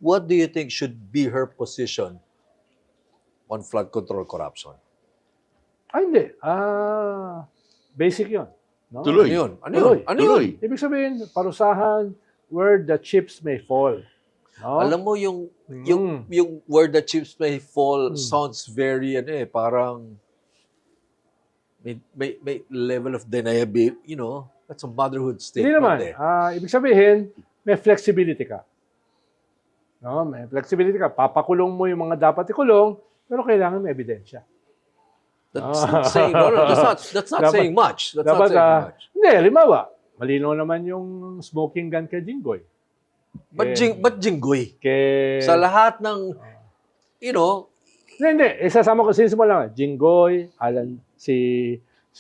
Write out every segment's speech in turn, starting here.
what do you think should be her position on flood control corruption? Hindi. Basic yun. No? Tuloy. Ano yun? Ano Tuloy. yun? Ano Tuloy. yun? Ibig sabihin, parusahan where the chips may fall. No? Alam mo yung where the chips may fall sounds very parang may level of deniability, that's a motherhood Hindi statement naman. Ibig sabihin, may flexibility ka. No? May flexibility ka. Papakulong mo yung mga dapat ikulong, pero kailangan may ebidensya. That's not saying that's not Dapat- saying much. That's not Dapat, saying much. hindi, halimbawa, malinaw naman yung smoking gun kay Jinggoy. But Jinggoy, Kay... sa lahat ng Hindi. Isasama ko, sinisimula lang. Jinggoy, si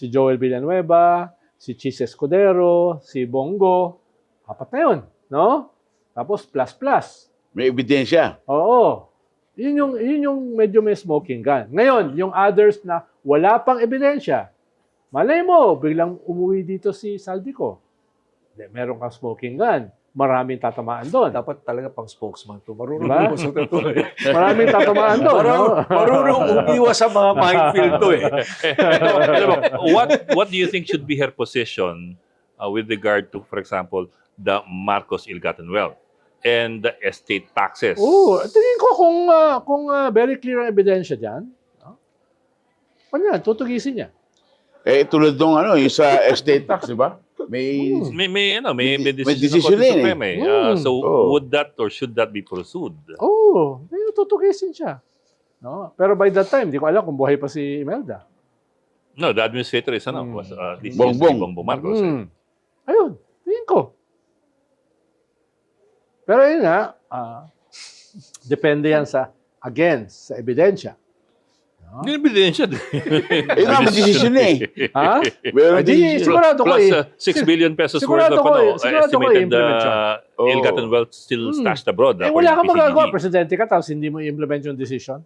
Joel Villanueva, si Chis Escudero, si Bongo. 4 na yun. No? Tapos plus. May ebidensya. Oo. Yun yung medyo may smoking gun. Ngayon, yung others na wala pang ebidensya, malay mo, biglang umuwi dito si Saldico. Meron kang smoking gun. Maraming tatamaan doon. dapat talaga pang spokesman to. Marunong Diba? umusok na to. Maraming tatamaan doon. No? Marunong umiwas sa mga minefield to eh. Alam mo, what do you think should be her position with regard to, for example, the Marcos ill-gotten wealth and the estate taxes? Tingin ko kung very clear ang ebidensya dyan, no? Ano yan? Tutugisin niya. Tulad nung yung sa estate tax, di ba? May May decision decision ng Korte eh. Suprema eh. So would that or should that be pursued? Tutugisin siya. No? Pero by that time, di ko alam kung buhay pa si Imelda. No, the administrator is was this is Bongbong. Bongbong Marcos. Ayun, tingin ko. Pero yun nga, depende yan sa ebidensya. Hindi ebidensya. naman decision eh. Ha? Meron Di, decision. sigurado ko Plus 6 billion pesos worth sigurado of ko sigurado ko estimated i-implement siya. ill-gotten wealth still stashed abroad. Wala kang according to magagawa. PCDD. Presidente ka, tapos hindi mo i-implement yung decision.